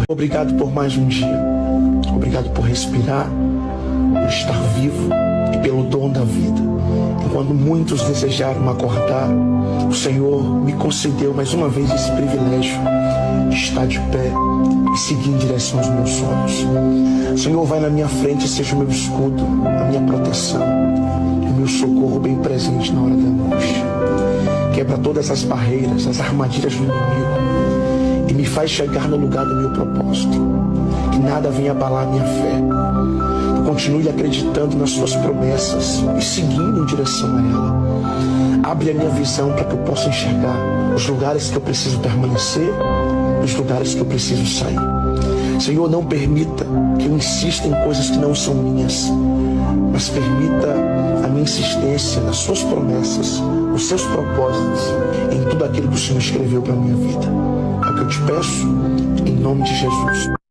Obrigado por mais um dia. Obrigado por respirar, por estar vivo e pelo dom da vida. Enquanto muitos desejaram acordar, o Senhor me concedeu mais uma vez esse privilégio de estar de pé e seguir em direção aos meus sonhos. O Senhor vai na minha frente e seja o meu escudo, a minha proteção e o meu socorro bem presente na hora da angústia. Quebra todas as barreiras, as armadilhas do inimigo e me faz chegar no lugar do meu propósito. Que nada venha abalar a minha fé. Eu continue acreditando nas suas promessas e seguindo em direção a ela. Abre a minha visão para que eu possa enxergar os lugares que eu preciso permanecer e os lugares que eu preciso sair. Senhor, não permita que eu insista em coisas que não são minhas, mas permita a minha insistência nas suas promessas, nos seus propósitos, em tudo aquilo que o Senhor escreveu para a minha vida. É o que eu te peço, em nome de Jesus.